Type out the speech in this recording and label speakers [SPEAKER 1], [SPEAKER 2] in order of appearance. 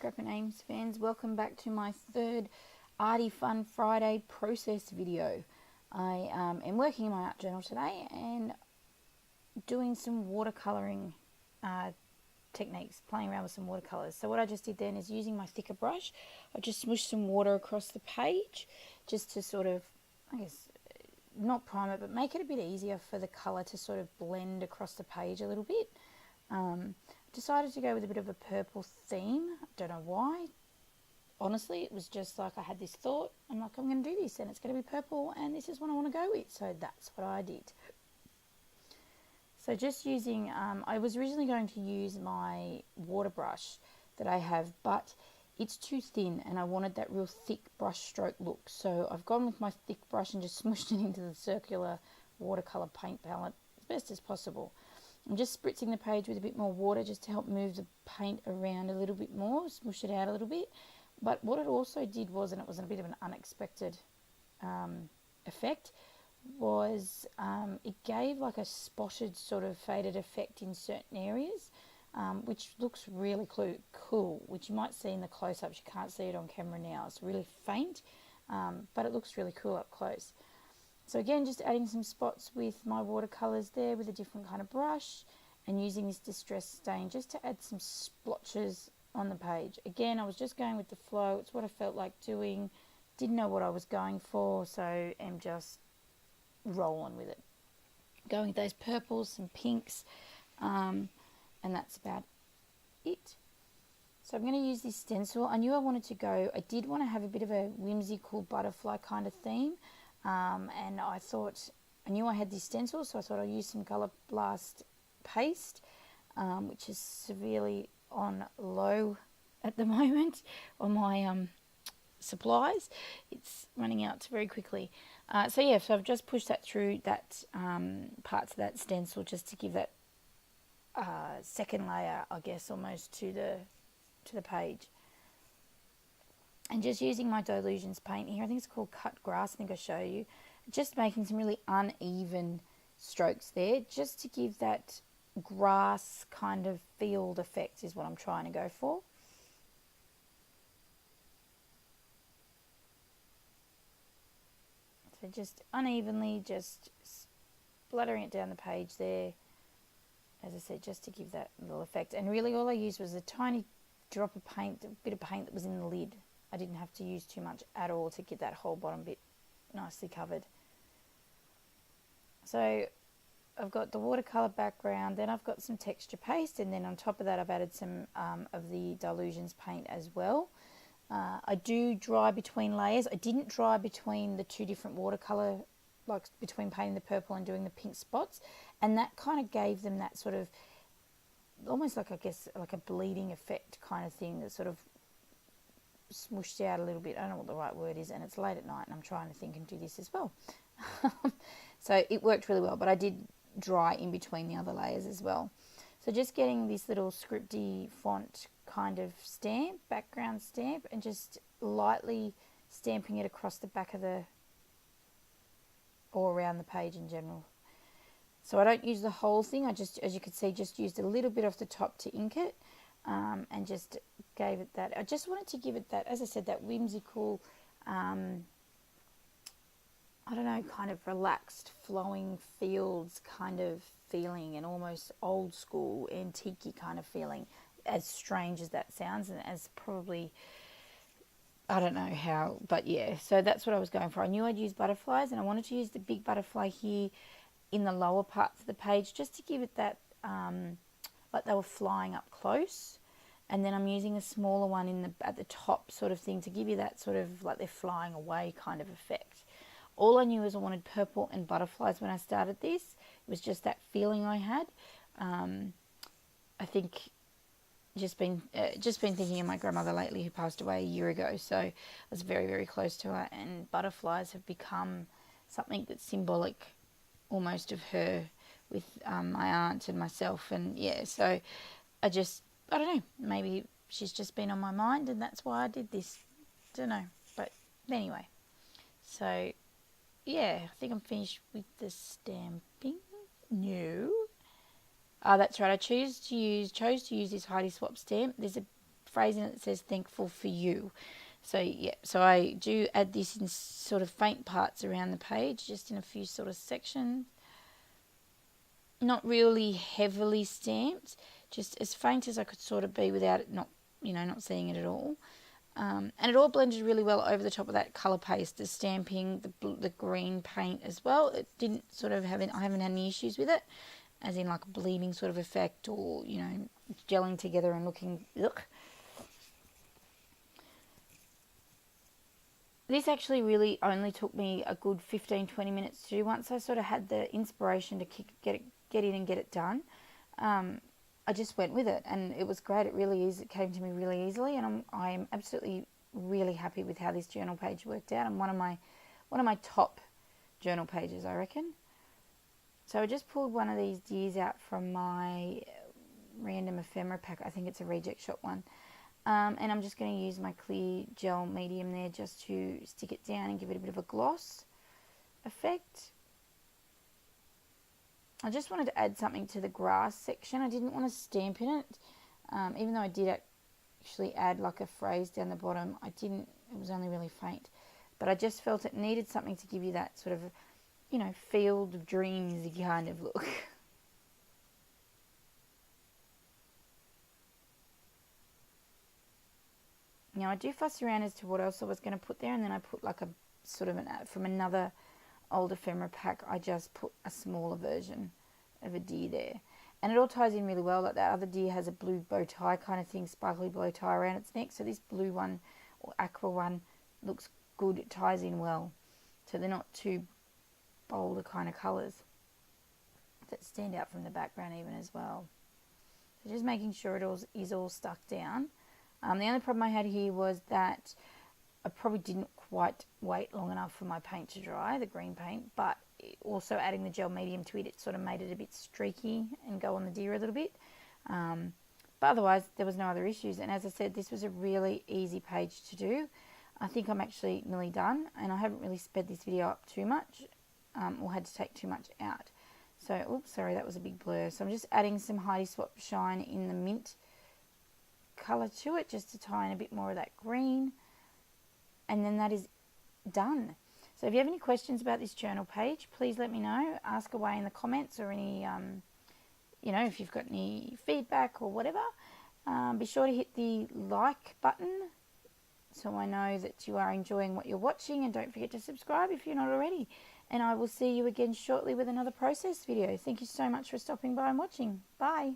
[SPEAKER 1] Scrap and Ames fans, welcome back to my third Arty Fun Friday process video. I am working in my art journal today and doing some watercolouring techniques, playing around with some watercolours. So what I just did then is using my thicker brush, I just smooshed some water across the page just to sort of, I guess, not prime it, but make it a bit easier for the colour to sort of blend across the page a little bit. Decided to go with a bit of a purple theme. I don't know why. Honestly, it was just like I had this thought. I'm like, I'm going to do this and it's going to be purple and this is what I want to go with. So that's what I did. So just using, I was originally going to use my water brush that I have, but it's too thin and I wanted that real thick brush stroke look. So I've gone with my thick brush and just smooshed it into the circular watercolour paint palette as best as possible. I'm just spritzing the page with a bit more water just to help move the paint around a little bit more, smoosh it out a little bit. But what it also did was, and it was a bit of an unexpected effect, was it gave like a spotted sort of faded effect in certain areas, which looks really cool, which you might see in the close-ups. You can't see it on camera now. It's really faint, but it looks really cool up close. So again, just adding some spots with my watercolours there with a different kind of brush and using this distress stain just to add some splotches on the page. Again, I was just going with the flow. It's what I felt like doing. Didn't know what I was going for, so am just rolling with it. Going with those purples, some pinks, and that's about it. So I'm going to use this stencil. I knew I wanted to go, I did want to have a bit of a whimsical butterfly kind of theme. And I thought, I knew I had this stencil, so I thought I'd use some Colour Blast paste, which is severely on low at the moment on my supplies. It's running out very quickly. So I've just pushed that through that parts of that stencil just to give that second layer, I guess, almost to the page. And just using my Dilutions paint here, I think it's called Cut Grass, I think I'll show you. Just making some really uneven strokes there, just to give that grass kind of field effect is what I'm trying to go for. So just unevenly, just splattering it down the page there, as I said, just to give that little effect. And really all I used was a tiny drop of paint, a bit of paint that was in the lid. I didn't have to use too much at all to get that whole bottom bit nicely covered. So I've got the watercolour background, then I've got some texture paste, and then on top of that I've added some of the Dilutions paint as well. I do dry between layers. I didn't dry between the two different watercolour, like between painting the purple and doing the pink spots, and that kind of gave them that sort of, almost like, I guess, like a bleeding effect kind of thing that sort of smooshed out a little bit. I don't know what the right word is, and it's late at night and I'm trying to think and do this as well. So it worked really well, but I did dry in between the other layers as well. So just getting this little scripty font kind of stamp, background stamp, and just lightly stamping it across the back of the, or around the page in general. So I don't use the whole thing. I just, as you can see, just used a little bit off the top to ink it. And just gave it that, I just wanted to give it that, as I said, that whimsical, I don't know, kind of relaxed, flowing fields kind of feeling, and almost old school, antique-y kind of feeling, as strange as that sounds, and as probably, I don't know how, but yeah, so that's what I was going for. I knew I'd use butterflies, and I wanted to use the big butterfly here in the lower parts of the page, just to give it that, like they were flying up close. And then I'm using a smaller one in the at the top sort of thing to give you that sort of like they're flying away kind of effect. All I knew is I wanted purple and butterflies when I started this. It was just that feeling I had. I think just been thinking of my grandmother lately, who passed away a year ago. So I was very, very close to her, and butterflies have become something that's symbolic almost of her, with my aunt and myself. And yeah, so I don't know, maybe she's just been on my mind and that's why I did this. Don't know, but anyway. So yeah, I think I'm finished with the stamping. No. That's right, I chose to use this Heidi Swap stamp. There's a phrase in it that says thankful for you. So yeah, so I do add this in sort of faint parts around the page, just in a few sort of sections. Not really heavily stamped, just as faint as I could sort of be without it not seeing it at all. And it all blended really well over the top of that colour paste, the stamping, the green paint as well. It didn't sort of have I haven't had any issues with it, as in like a bleeding sort of effect, or, you know, gelling together and looking, ugh. This actually really only took me a good 15-20 minutes to do. Once I sort of had the inspiration to get in and get it done, I just went with it, and it was great. It came to me really easily, and I'm absolutely really happy with how this journal page worked out, and one of my top journal pages, I reckon. So I just pulled one of these deers out from my random ephemera pack. I think it's a reject shop one. And I'm just going to use my clear gel medium there just to stick it down and give it a bit of a gloss effect. I just wanted to add something to the grass section. I didn't want to stamp in it, even though I did actually add like a phrase down the bottom. It was only really faint, but I just felt it needed something to give you that sort of, you know, field of dreams kind of look. Now I do fuss around as to what else I was going to put there, and then I put like a sort of from another old ephemera pack, I just put a smaller version of a deer there. And it all ties in really well. Like that other deer has a blue bow tie kind of thing, sparkly bow tie around its neck. So this blue one, or aqua one, looks good. It ties in well. So they're not too bolder kind of colours that stand out from the background even as well. So just making sure it is all stuck down. The only problem I had here was that I probably didn't quite wait long enough for my paint to dry, the green paint, but also adding the gel medium to it, it sort of made it a bit streaky and go on the deer a little bit. But otherwise, there was no other issues. And as I said, this was a really easy page to do. I think I'm actually nearly done, and I haven't really sped this video up too much, or had to take too much out. So, oops, sorry, that was a big blur. So I'm just adding some Heidi Swap Shine in the mint colour to it, just to tie in a bit more of that green, and then that is done. So if you have any questions about this journal page, please let me know. Ask away in the comments, or any you know, if you've got any feedback or whatever. Be sure to hit the like button so I know that you are enjoying what you're watching, and don't forget to subscribe if you're not already. And I will see you again shortly with another process video. Thank you so much for stopping by and watching. Bye.